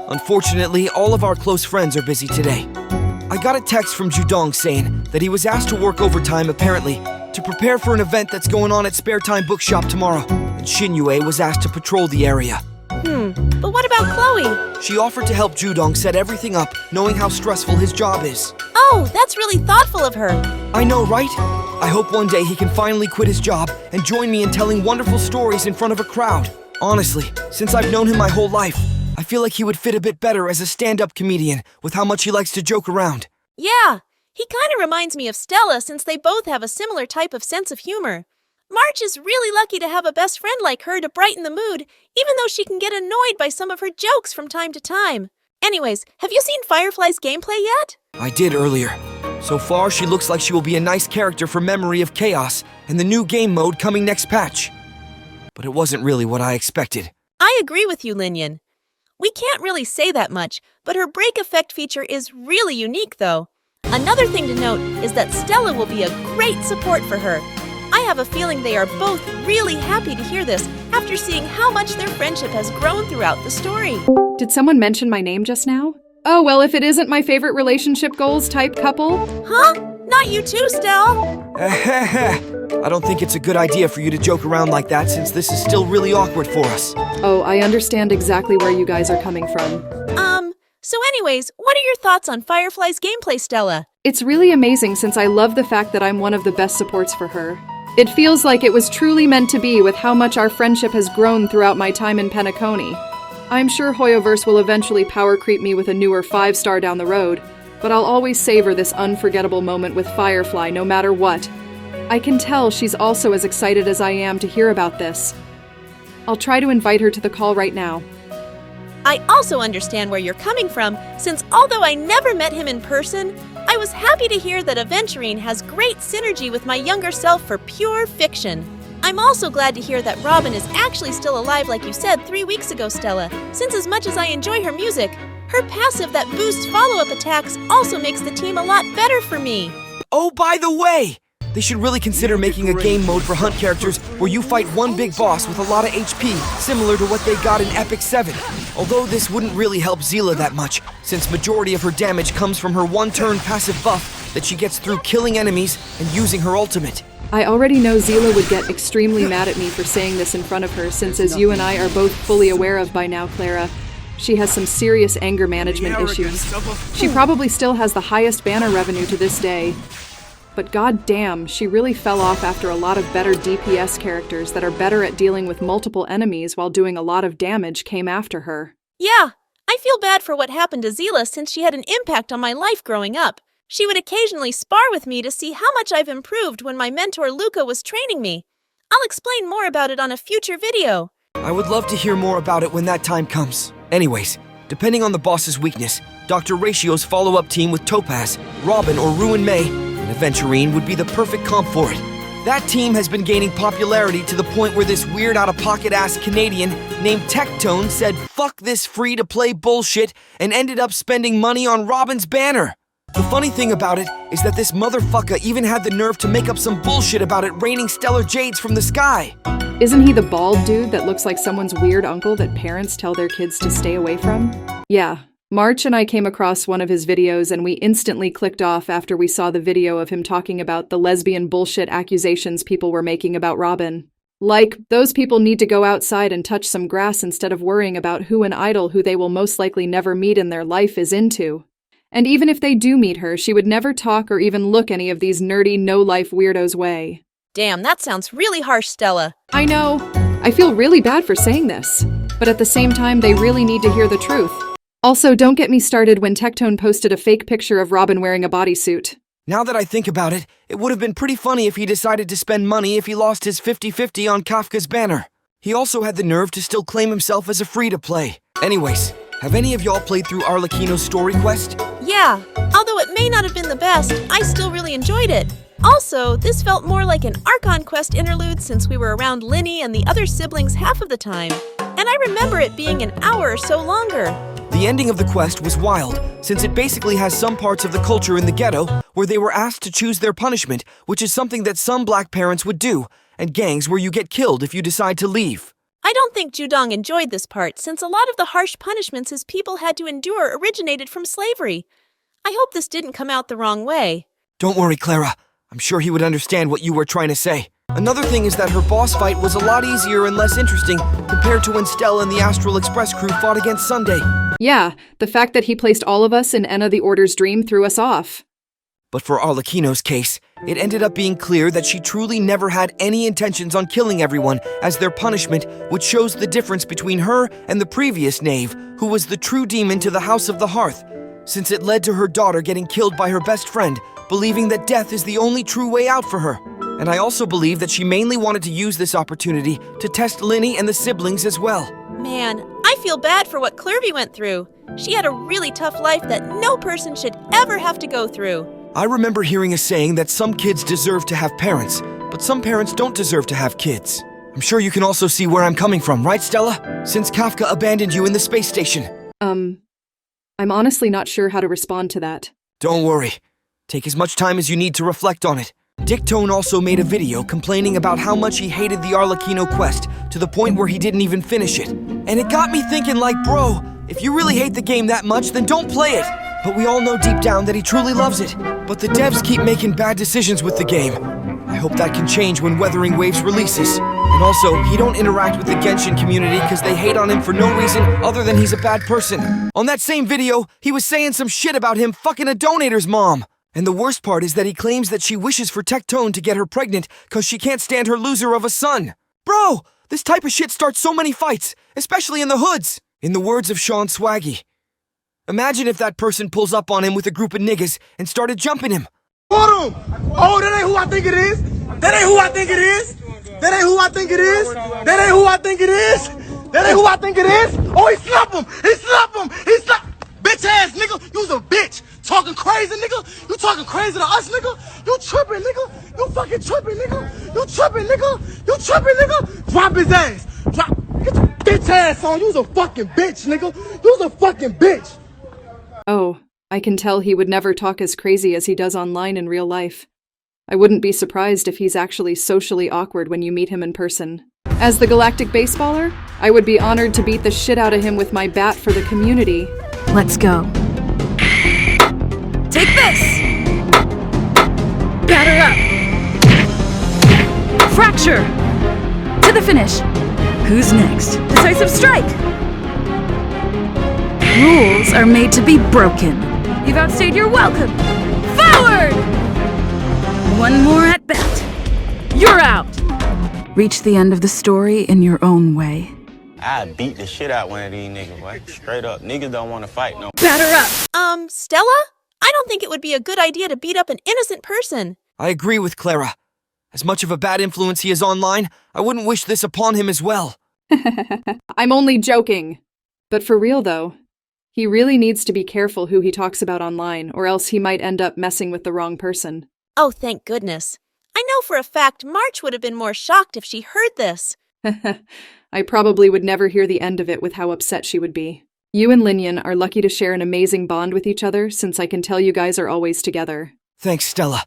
Unfortunately, all of our close friends are busy today. I got a text from Judong saying that he was asked to work overtime apparently to prepare for an event that's going on at Spare Time Bookshop tomorrow, and Xinyue was asked to patrol the area. But what about Chloe? She offered to help Judong set everything up, knowing how stressful his job is. Oh, that's really thoughtful of her. I know, right? I hope one day he can finally quit his job and join me in telling wonderful stories in front of a crowd. Honestly, since I've known him my whole life, I feel like he would fit a bit better as a stand-up comedian with how much he likes to joke around. Yeah, he kind of reminds me of Stella since they both have a similar type of sense of humor. March is really lucky to have a best friend like her to brighten the mood, even though she can get annoyed by some of her jokes from time to time. Anyways, have you seen Firefly's gameplay yet? I did earlier. So far, she looks like she will be a nice character for Memory of Chaos and the new game mode coming next patch. But it wasn't really what I expected. I agree with you, Linyin. We can't really say that much, but her break effect feature is really unique, though. Another thing to note is that Stella will be a great support for her. I have a feeling they are both really happy to hear this after seeing how much their friendship has grown throughout the story. Did someone mention my name just now? Oh, well, if it isn't my favorite relationship goals type couple. Huh? Not you too, Stelle. I don't think it's a good idea for you to joke around like that since this is still really awkward for us. Oh, I understand exactly where you guys are coming from. So anyways, what are your thoughts on Firefly's gameplay, Stella? It's really amazing since I love the fact that I'm one of the best supports for her. It feels like it was truly meant to be with how much our friendship has grown throughout my time in Penacony. I'm sure Hoyoverse will eventually power creep me with a newer 5-star down the road, but I'll always savor this unforgettable moment with Firefly no matter what. I can tell she's also as excited as I am to hear about this. I'll try to invite her to the call right now. I also understand where you're coming from, since although I never met him in person, I was happy to hear that Aventurine has great synergy with my younger self for pure fiction. I'm also glad to hear that Robin is actually still alive like you said 3 weeks ago, Stella, since as much as I enjoy her music, her passive that boosts follow-up attacks also makes the team a lot better for me. Oh, by the way! They should really consider making a game mode for hunt characters where you fight one big boss with a lot of HP, similar to what they got in Epic 7. Although this wouldn't really help Zila that much, since majority of her damage comes from her one-turn passive buff that she gets through killing enemies and using her ultimate. I already know Zila would get extremely mad at me for saying this in front of her since, as you and I are both fully aware of by now, Clara, she has some serious anger management issues. She probably still has the highest banner revenue to this day. But goddamn, she really fell off after a lot of better DPS characters that are better at dealing with multiple enemies while doing a lot of damage came after her. Yeah, I feel bad for what happened to Zila since she had an impact on my life growing up. She would occasionally spar with me to see how much I've improved when my mentor Luca was training me. I'll explain more about it on a future video. I would love to hear more about it when that time comes. Anyways, depending on the boss's weakness, Dr. Ratio's follow-up team with Topaz, Robin, or Ruin May, and Aventurine would be the perfect comp for it. That team has been gaining popularity to the point where this weird out-of-pocket-ass Canadian named Tectone said fuck this free-to-play bullshit and ended up spending money on Robin's banner. The funny thing about it is that this motherfucker even had the nerve to make up some bullshit about it raining stellar jades from the sky. Isn't he the bald dude that looks like someone's weird uncle that parents tell their kids to stay away from? Yeah. March and I came across one of his videos and we instantly clicked off after we saw the video of him talking about the lesbian bullshit accusations people were making about Robin. Like, those people need to go outside and touch some grass instead of worrying about who an idol who they will most likely never meet in their life is into. And even if they do meet her, she would never talk or even look any of these nerdy, no-life weirdos' way. Damn, that sounds really harsh, Stella. I know. I feel really bad for saying this. But at the same time, they really need to hear the truth. Also, don't get me started when Tectone posted a fake picture of Robin wearing a bodysuit. Now that I think about it, it would have been pretty funny if he decided to spend money if he lost his 50-50 on Kafka's banner. He also had the nerve to still claim himself as a free-to-play. Anyways, have any of y'all played through Arlecchino's story quest? Yeah, although it may not have been the best, I still really enjoyed it. Also, this felt more like an Archon quest interlude since we were around Linny and the other siblings half of the time. And I remember it being an hour or so longer. The ending of the quest was wild, since it basically has some parts of the culture in the ghetto where they were asked to choose their punishment, which is something that some black parents would do, and gangs where you get killed if you decide to leave. I don't think Judong enjoyed this part, since a lot of the harsh punishments his people had to endure originated from slavery. I hope this didn't come out the wrong way. Don't worry, Clara. I'm sure he would understand what you were trying to say. Another thing is that her boss fight was a lot easier and less interesting compared to when Stelle and the Astral Express crew fought against Sunday. Yeah, the fact that he placed all of us in Enna the Order's dream threw us off. But for Arlecchino's case, it ended up being clear that she truly never had any intentions on killing everyone as their punishment, which shows the difference between her and the previous knave, who was the true demon to the House of the Hearth, since it led to her daughter getting killed by her best friend, believing that death is the only true way out for her. And I also believe that she mainly wanted to use this opportunity to test Linny and the siblings as well. Man, I feel bad for what Clervy went through. She had a really tough life that no person should ever have to go through. I remember hearing a saying that some kids deserve to have parents, but some parents don't deserve to have kids. I'm sure you can also see where I'm coming from, right, Stella? Since Kafka abandoned you in the space station. I'm honestly not sure how to respond to that. Don't worry. Take as much time as you need to reflect on it. Dick Tone also made a video complaining about how much he hated the Arlecchino quest, to the point where he didn't even finish it. And it got me thinking like, bro, if you really hate the game that much, then don't play it. But we all know deep down that he truly loves it. But the devs keep making bad decisions with the game. I hope that can change when Weathering Waves releases. And also, he don't interact with the Genshin community because they hate on him for no reason other than he's a bad person. On that same video, he was saying some shit about him fucking a donator's mom. And the worst part is that he claims that she wishes for Tectone to get her pregnant because she can't stand her loser of a son. Bro, this type of shit starts so many fights, especially in the hoods. In the words of Sean Swaggy. Imagine if that person pulls up on him with a group of niggas and started jumping him. Hold him! Oh, that ain't who I think it is! That ain't who I think it is! That ain't who I think it is! That ain't who I think it is! That ain't who I think it is! Oh, he slapped him! He slapped him! He slapped... Bitch ass nigga! You's a bitch! Talking crazy nigga! You talking crazy to us nigga! You tripping nigga! You fucking tripping nigga! You tripping nigga! You tripping nigga! Drop his ass! Drop... Get your bitch ass on! You's a fucking bitch nigga! You's a fucking bitch! Oh, I can tell he would never talk as crazy as he does online in real life. I wouldn't be surprised if he's actually socially awkward when you meet him in person. As the Galactic Baseballer, I would be honored to beat the shit out of him with my bat for the community. Let's go. Take this! Batter up! Fracture! To the finish! Who's next? Decisive strike! Rules are made to be broken. You've outstayed your welcome. Forward! One more at bat. You're out! Reach the end of the story in your own way. I beat the shit out one of these niggas, boy. Straight up. Niggas don't want to fight no. Batter up! Stella? I don't think it would be a good idea to beat up an innocent person. I agree with Clara. As much of a bad influence he is online, I wouldn't wish this upon him as well. I'm only joking. But for real though, he really needs to be careful who he talks about online, or else he might end up messing with the wrong person. Oh, thank goodness. I know for a fact March would have been more shocked if she heard this. I probably would never hear the end of it with how upset she would be. You and Linyin are lucky to share an amazing bond with each other, since I can tell you guys are always together. Thanks, Stella.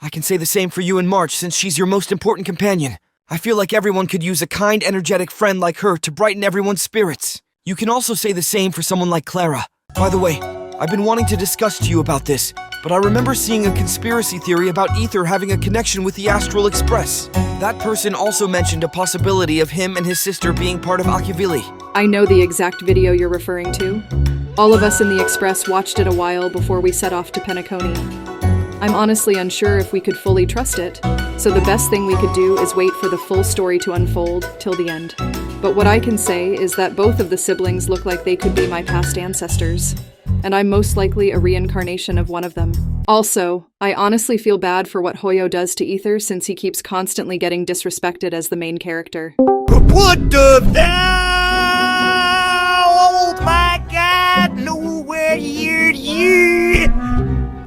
I can say the same for you and March, since she's your most important companion. I feel like everyone could use a kind, energetic friend like her to brighten everyone's spirits. You can also say the same for someone like Clara. By the way, I've been wanting to discuss to you about this, but I remember seeing a conspiracy theory about Ether having a connection with the Astral Express. That person also mentioned a possibility of him and his sister being part of Akivili. I know the exact video you're referring to. All of us in the Express watched it a while before we set off to Penacony. I'm honestly unsure if we could fully trust it, so the best thing we could do is wait for the full story to unfold till the end. But what I can say is that both of the siblings look like they could be my past ancestors, and I'm most likely a reincarnation of one of them. Also, I honestly feel bad for what Hoyo does to Ether since he keeps constantly getting disrespected as the main character. What the hell? Oh my god, nowhere near you.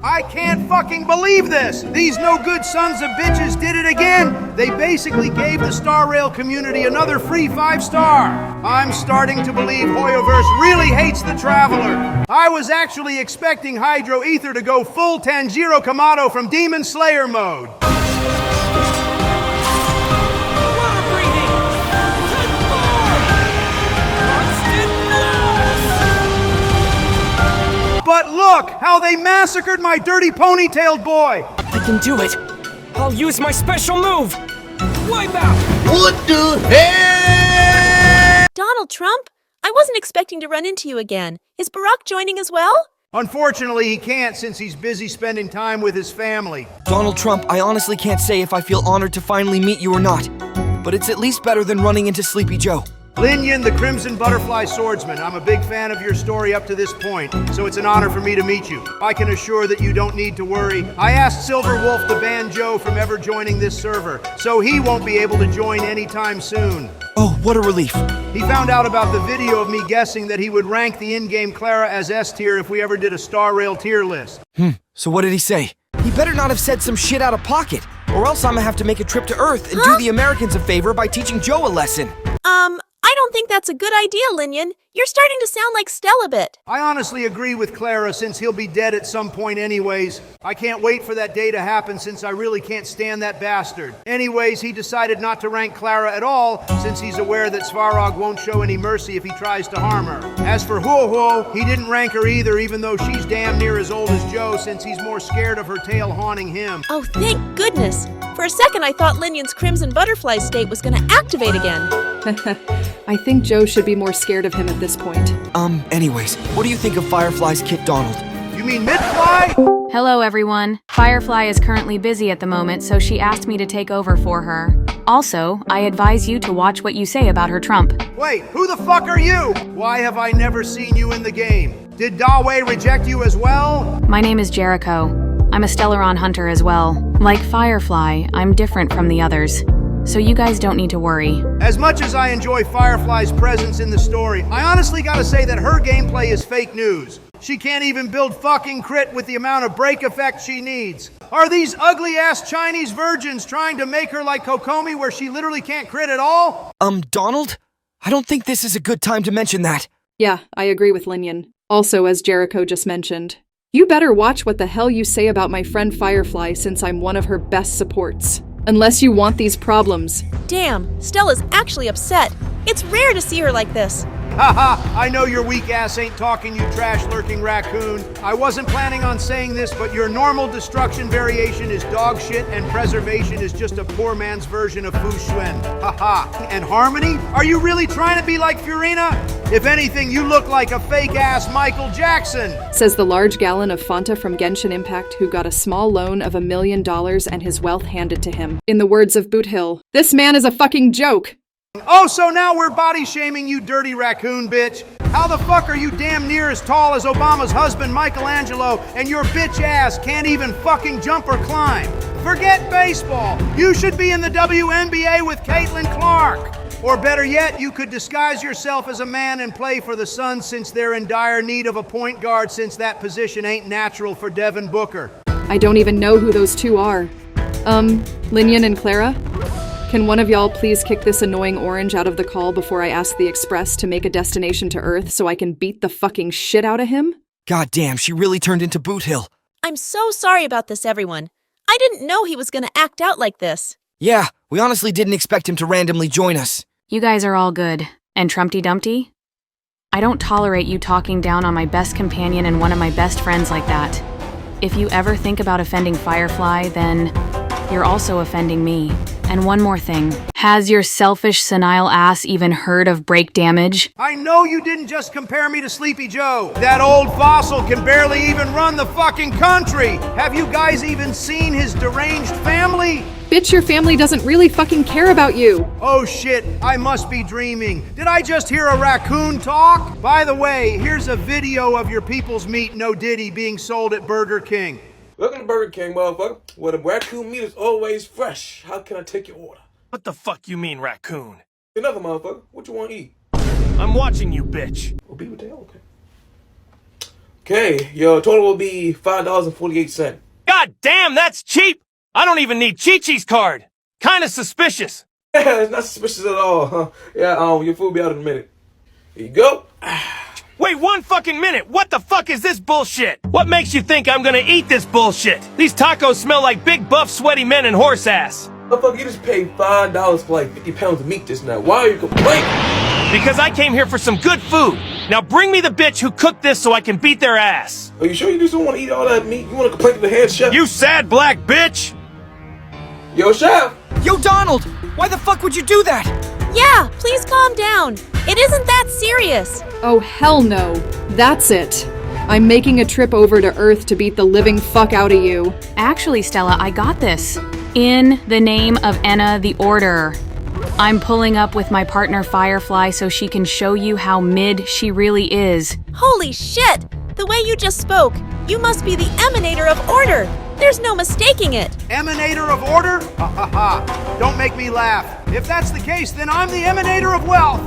I can't fucking believe this! These no good sons of bitches did it again! They basically gave the Starrail community another free 5-star! I'm starting to believe Hoyoverse really hates the Traveler! I was actually expecting Hydro Ether to go full Tanjiro Kamado from Demon Slayer mode! Water breathing! Football! Look how they massacred my dirty ponytailed boy! I can do it. I'll use my special move. Wipe out. What the hell? Donald Trump? I wasn't expecting to run into you again. Is Barack joining as well? Unfortunately, he can't since he's busy spending time with his family. Donald Trump, I honestly can't say if I feel honored to finally meet you or not. But it's at least better than running into Sleepy Joe. Linyin, the Crimson Butterfly Swordsman, I'm a big fan of your story up to this point, so it's an honor for me to meet you. I can assure that you don't need to worry. I asked Silver Wolf to ban Joe from ever joining this server, so he won't be able to join anytime soon. Oh, what a relief. He found out about the video of me guessing that he would rank the in-game Clara as S tier if we ever did a Star Rail tier list. So what did he say? He better not have said some shit out of pocket, or else I'm gonna have to make a trip to Earth and do the Americans a favor by teaching Joe a lesson. I don't think that's a good idea, Linyin. You're starting to sound like Stelle a bit. I honestly agree with Clara since he'll be dead at some point anyways. I can't wait for that day to happen since I really can't stand that bastard. Anyways, he decided not to rank Clara at all since he's aware that Svarog won't show any mercy if he tries to harm her. As for Huo, he didn't rank her either even though she's damn near as old as Joe since he's more scared of her tail haunting him. Oh, thank goodness. For a second, I thought Linyin's Crimson Butterfly state was gonna activate again. I think Joe should be more scared of him at this point. Anyways, what do you think of Firefly's Kit Donald? You mean Midfly? Hello, everyone. Firefly is currently busy at the moment, so she asked me to take over for her. Also, I advise you to watch what you say about her Trump. Wait, who the fuck are you? Why have I never seen you in the game? Did Dawei reject you as well? My name is Jericho. I'm a Stellaron hunter as well. Like Firefly, I'm different from the others. So you guys don't need to worry. As much as I enjoy Firefly's presence in the story, I honestly gotta say that her gameplay is fake news. She can't even build fucking crit with the amount of break effect she needs. Are these ugly-ass Chinese virgins trying to make her like Kokomi where she literally can't crit at all? Donald? I don't think this is a good time to mention that. Yeah, I agree with Linyin. Also, as Jericho just mentioned, you better watch what the hell you say about my friend Firefly since I'm one of her best supports. Unless you want these problems. Damn, Stella's actually upset. It's rare to see her like this. Haha, I know your weak ass ain't talking, you trash-lurking raccoon. I wasn't planning on saying this, but your normal destruction variation is dog shit and preservation is just a poor man's version of Fu Xuan. Haha. And harmony? Are you really trying to be like Furina? If anything, you look like a fake-ass Michael Jackson. Says the large gallon of Fanta from Genshin Impact who got a small loan of $1 million and his wealth handed to him. In the words of Boot Hill, this man is a fucking joke. Oh, so now we're body shaming you dirty raccoon bitch. How the fuck are you damn near as tall as Obama's husband Michelangelo and your bitch ass can't even fucking jump or climb? Forget baseball. You should be in the WNBA with Caitlin Clark. Or better yet, you could disguise yourself as a man and play for the Suns since they're in dire need of a point guard since that position ain't natural for Devin Booker. I don't even know who those two are. Linyin and Clara? Can one of y'all please kick this annoying orange out of the call before I ask the Express to make a destination to Earth so I can beat the fucking shit out of him? God damn, she really turned into Boot Hill. I'm so sorry about this, everyone. I didn't know he was gonna act out like this. Yeah, we honestly didn't expect him to randomly join us. You guys are all good. And Trumpty Dumpty? I don't tolerate you talking down on my best companion and one of my best friends like that. If you ever think about offending Firefly, then you're also offending me. And one more thing. Has your selfish, senile ass even heard of break damage? I know you didn't just compare me to Sleepy Joe. That old fossil can barely even run the fucking country. Have you guys even seen his deranged family? Bitch, your family doesn't really fucking care about you. Oh shit, I must be dreaming. Did I just hear a raccoon talk? By the way, here's a video of your people's meat No Diddy being sold at Burger King. Welcome to Burger King, motherfucker, where the raccoon meat is always fresh. How can I take your order? What the fuck you mean, raccoon? Another motherfucker. What you want to eat? I'm watching you, bitch. Oh, be with that? Okay. Okay, your total will be $5.48. God damn, that's cheap! I don't even need Chi-Chi's card. Kinda suspicious. Yeah, it's not suspicious at all, huh? Yeah, your food will be out in a minute. Here you go. Wait 1 fucking minute! What the fuck is this bullshit? What makes you think I'm gonna eat this bullshit? These tacos smell like big, buff, sweaty men and horse ass. Motherfucker, you just paid $5 for like 50 pounds of meat just now. Why are you complaining? Because I came here for some good food. Now bring me the bitch who cooked this so I can beat their ass. Are you sure you just don't want to eat all that meat? You want to complain to the head chef? You sad black bitch! Yo, chef! Yo, Donald! Why the fuck would you do that? Yeah, please calm down. It isn't that serious. Oh, hell no. That's it. I'm making a trip over to Earth to beat the living fuck out of you. Actually, Stella, I got this. In the name of Enna the Order. I'm pulling up with my partner Firefly so she can show you how mid she really is. Holy shit! The way you just spoke, you must be the emanator of order. There's no mistaking it. Emanator of order? Ha ha ha. Don't make me laugh. If that's the case, then I'm the emanator of wealth.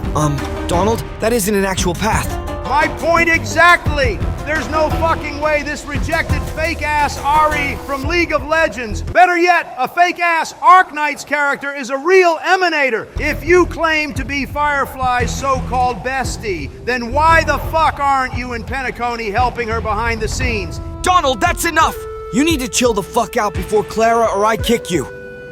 Donald, that isn't an actual path. My point exactly. There's no fucking way this rejected fake-ass Ari from League of Legends, better yet, a fake-ass Arknight's character is a real emanator. If you claim to be Firefly's so-called bestie, then why the fuck aren't you and Penacony helping her behind the scenes? Donald, that's enough! You need to chill the fuck out before Clara or I kick you.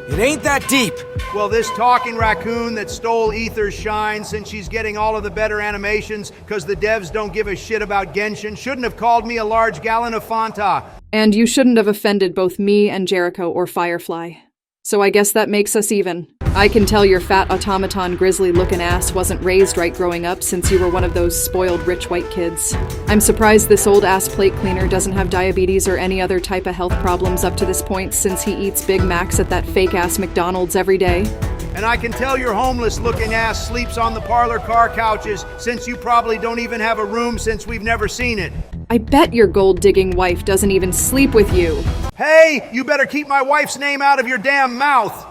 It ain't that deep. Well, this talking raccoon that stole Ether's shine since she's getting all of the better animations because the devs don't give a shit about Genshin shouldn't have called me a large gallon of Fanta. And you shouldn't have offended both me and Jericho or Firefly. So I guess that makes us even. I can tell your fat automaton grizzly-looking ass wasn't raised right growing up since you were one of those spoiled rich white kids. I'm surprised this old-ass plate cleaner doesn't have diabetes or any other type of health problems up to this point since he eats Big Macs at that fake-ass McDonald's every day. And I can tell your homeless-looking ass sleeps on the parlor car couches since you probably don't even have a room since we've never seen it. I bet your gold-digging wife doesn't even sleep with you. Hey, you better keep my wife's name out of your damn mouth.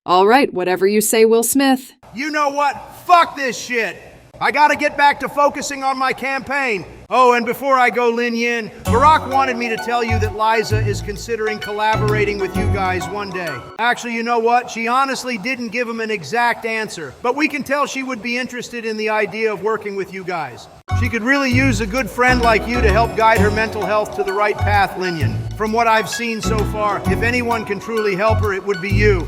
All right, whatever you say, Will Smith. You know what? Fuck this shit. I gotta get back to focusing on my campaign. Oh, and before I go, Linyin, Barack wanted me to tell you that Liza is considering collaborating with you guys one day. Actually, you know what? She honestly didn't give him an exact answer, but we can tell she would be interested in the idea of working with you guys. She could really use a good friend like you to help guide her mental health to the right path, Linyin. From what I've seen so far, if anyone can truly help her, it would be you.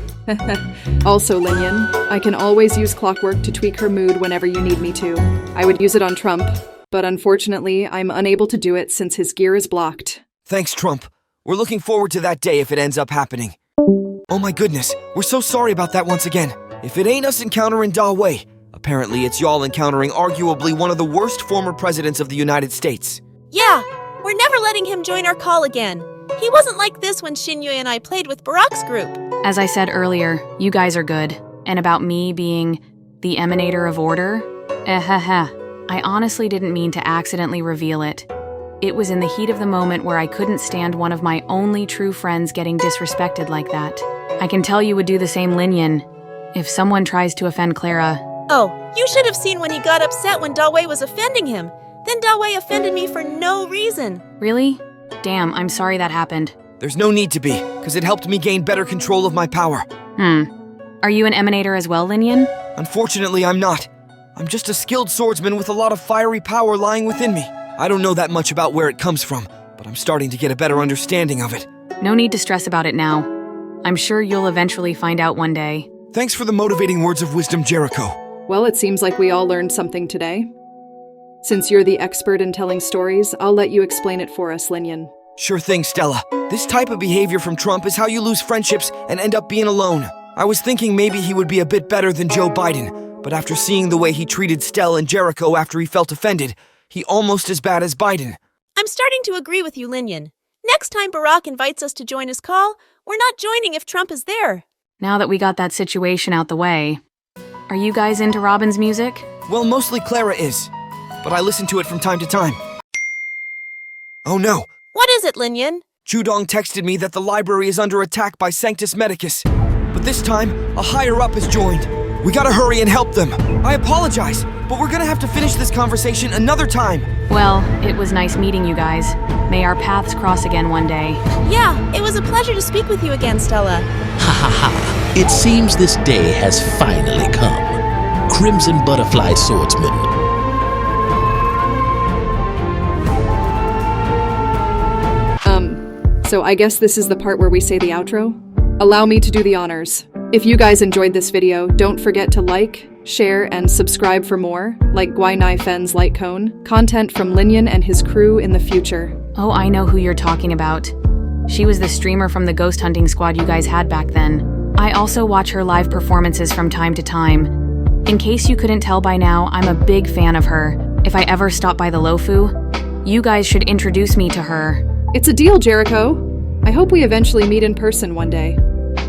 Also, Linyin, I can always use clockwork to tweak her mood whenever you need me to. I would use it on Trump, but unfortunately, I'm unable to do it since his gear is blocked. Thanks, Trump. We're looking forward to that day if it ends up happening. Oh my goodness, we're so sorry about that once again. If it ain't us encountering Da Wei, apparently it's y'all encountering arguably one of the worst former presidents of the United States. Yeah, we're never letting him join our call again. He wasn't like this when Xinyue and I played with Barack's group. As I said earlier, you guys are good. And about me being the emanator of order? I honestly didn't mean to accidentally reveal it. It was in the heat of the moment where I couldn't stand one of my only true friends getting disrespected like that. I can tell you would do the same, Linyin. If someone tries to offend Clara... Oh, you should have seen when he got upset when Da Wei was offending him. Then Da Wei offended me for no reason. Really? Damn, I'm sorry that happened. There's no need to be, because it helped me gain better control of my power. Are you an emanator as well, Linyin? Unfortunately, I'm not. I'm just a skilled swordsman with a lot of fiery power lying within me. I don't know that much about where it comes from, but I'm starting to get a better understanding of it. No need to stress about it now. I'm sure you'll eventually find out one day. Thanks for the motivating words of wisdom, Jericho. Well, it seems like we all learned something today. Since you're the expert in telling stories, I'll let you explain it for us, Linyin. Sure thing, Stella. This type of behavior from Trump is how you lose friendships and end up being alone. I was thinking maybe he would be a bit better than Joe Biden, but after seeing the way he treated Stelle and Jericho after he felt offended, he almost as bad as Biden. I'm starting to agree with you, Linyin. Next time Barack invites us to join his call, we're not joining if Trump is there. Now that we got that situation out the way, are you guys into Robin's music? Well, mostly Clara is, but I listen to it from time to time. Oh no! What is it, Linyin? Chudong texted me that the library is under attack by Sanctus Medicus. But this time, a higher-up has joined. We gotta hurry and help them. I apologize, but we're gonna have to finish this conversation another time. Well, it was nice meeting you guys. May our paths cross again one day. Yeah, it was a pleasure to speak with you again, Stella. Ha ha ha. It seems this day has finally come. Crimson Butterfly Swordsman. So I guess this is the part where we say the outro? Allow me to do the honors. If you guys enjoyed this video, don't forget to like, share, and subscribe for more, like Guainai Fen's Light Cone, content from Linyin and his crew in the future. Oh, I know who you're talking about. She was the streamer from the ghost hunting squad you guys had back then. I also watch her live performances from time to time. In case you couldn't tell by now, I'm a big fan of her. If I ever stop by the Lofu, you guys should introduce me to her. It's a deal, Jericho. I hope we eventually meet in person one day.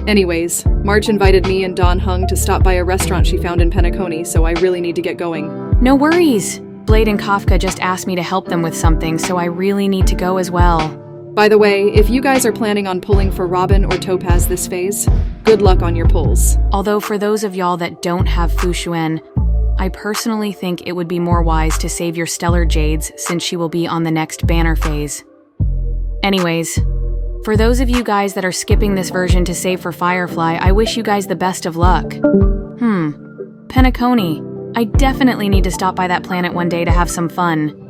Anyways, March invited me and Dawn Hung to stop by a restaurant she found in Penacony, so I really need to get going. No worries. Blade and Kafka just asked me to help them with something, so I really need to go as well. By the way, if you guys are planning on pulling for Robin or Topaz this phase, good luck on your pulls. Although for those of y'all that don't have Fu Xuan, I personally think it would be more wise to save your Stellar Jades since she will be on the next banner phase. Anyways, for those of you guys that are skipping this version to save for Firefly, I wish you guys the best of luck. Penacony. I definitely need to stop by that planet one day to have some fun.